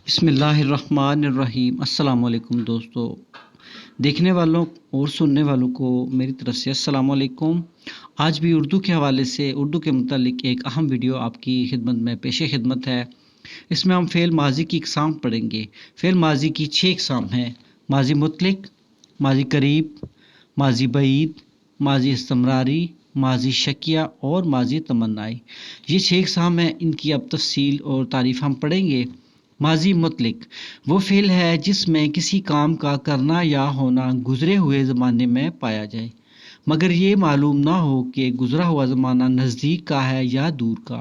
بسم اللہ الرحمن الرحیم۔ السلام علیکم دوستو، دیکھنے والوں اور سننے والوں کو میری طرف سے السلام علیکم۔ آج بھی اردو کے حوالے سے اردو کے متعلق ایک اہم ویڈیو آپ کی خدمت میں پیش خدمت ہے۔ اس میں ہم فعل ماضی کی اقسام پڑھیں گے۔ فعل ماضی کی 6 اقسام ہیں: ماضی مطلق، ماضی قریب، ماضی بعید، ماضی استمراری، ماضی شکیہ اور ماضی تمنائی۔ یہ 6 اقسام ہیں، ان کی اب تفصیل اور تعریف ہم پڑھیں گے۔ ماضی مطلق وہ فعل ہے جس میں کسی کام کا کرنا یا ہونا گزرے ہوئے زمانے میں پایا جائے، مگر یہ معلوم نہ ہو کہ گزرا ہوا زمانہ نزدیک کا ہے یا دور کا۔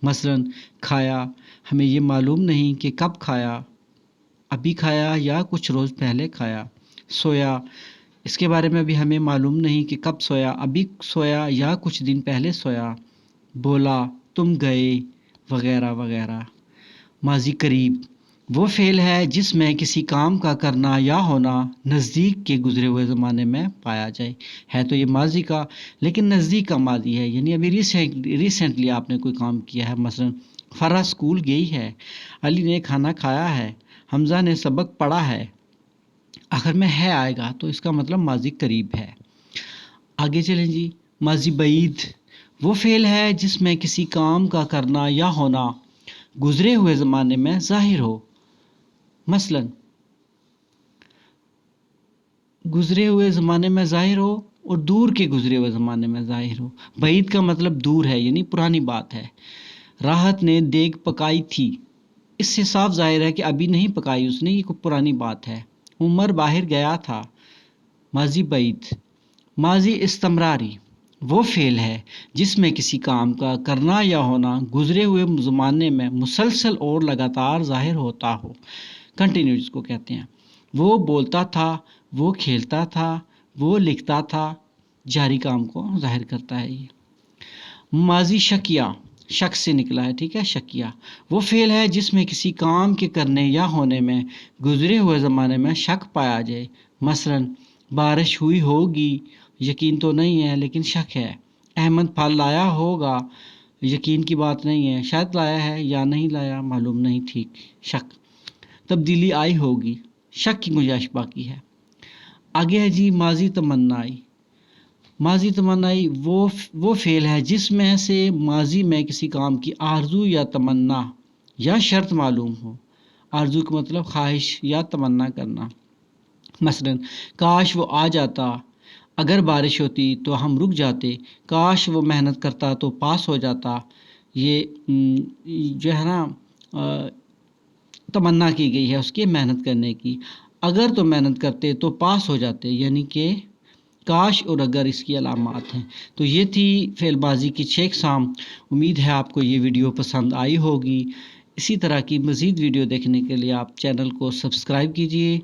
مثلا کھایا، ہمیں یہ معلوم نہیں کہ کب کھایا، ابھی کھایا یا کچھ روز پہلے کھایا۔ سویا، اس کے بارے میں بھی ہمیں معلوم نہیں کہ کب سویا، ابھی سویا یا کچھ دن پہلے سویا۔ بولا، تم گئے، وغیرہ وغیرہ۔ ماضی قریب وہ فعل ہے جس میں کسی کام کا کرنا یا ہونا نزدیک کے گزرے ہوئے زمانے میں پایا جائے۔ ہے تو یہ ماضی کا، لیکن نزدیک کا ماضی ہے، یعنی ابھی ریسنٹلی آپ نے کوئی کام کیا ہے۔ مثلا فرح اسکول گئی ہے، علی نے کھانا کھایا ہے، حمزہ نے سبق پڑھا ہے۔ آخر میں ہے آئے گا تو اس کا مطلب ماضی قریب ہے۔ آگے چلیں جی۔ ماضی بعید وہ فعل ہے جس میں کسی کام کا کرنا یا ہونا گزرے ہوئے زمانے میں ظاہر ہو۔ مثلا گزرے ہوئے زمانے میں ظاہر ہو اور دور کے گزرے ہوئے زمانے میں ظاہر ہو۔ بعید کا مطلب دور ہے، یعنی پرانی بات ہے۔ راحت نے دیگ پکائی تھی، اس سے صاف ظاہر ہے کہ ابھی نہیں پکائی اس نے، یہ کوئی پرانی بات ہے۔ عمر باہر گیا تھا، ماضی بعید۔ ماضی استمراری وہ فعل ہے جس میں کسی کام کا کرنا یا ہونا گزرے ہوئے زمانے میں مسلسل اور لگاتار ظاہر ہوتا ہو۔ کنٹینیو جس کو کہتے ہیں۔ وہ بولتا تھا، وہ کھیلتا تھا، وہ لکھتا تھا، جاری کام کو ظاہر کرتا ہے یہ۔ ماضی شکیہ شک سے نکلا ہے، ٹھیک ہے، شکیہ وہ فعل ہے جس میں کسی کام کے کرنے یا ہونے میں گزرے ہوئے زمانے میں شک پایا جائے۔ مثلا بارش ہوئی ہوگی، یقین تو نہیں ہے لیکن شک ہے۔ احمد پھل لایا ہوگا، یقین کی بات نہیں ہے، شاید لایا ہے یا نہیں لایا، معلوم نہیں، ٹھیک، شک۔ تبدیلی آئی ہوگی، شک کی گنجائش باقی ہے۔ آگے ہے جی ماضی تمنائی۔ ماضی تمنائی وہ فعل ہے جس میں سے ماضی میں کسی کام کی آرزو یا تمنا یا شرط معلوم ہو۔ آرزو کا مطلب خواہش یا تمنا کرنا۔ مثلا کاش وہ آ جاتا، اگر بارش ہوتی تو ہم رک جاتے، کاش وہ محنت کرتا تو پاس ہو جاتا۔ یہ جو ہے نا تمنا کی گئی ہے اس کی محنت کرنے کی۔ اگر تو محنت کرتے تو پاس ہو جاتے، یعنی کہ کاش اور اگر اس کی علامات ہیں۔ تو یہ تھی فعل ماضی کی 6 اقسام۔ امید ہے آپ کو یہ ویڈیو پسند آئی ہوگی۔ اسی طرح کی مزید ویڈیو دیکھنے کے لیے آپ چینل کو سبسکرائب کیجئے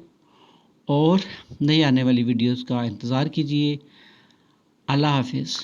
اور نئی آنے والی ویڈیوز کا انتظار کیجئے۔ اللہ حافظ۔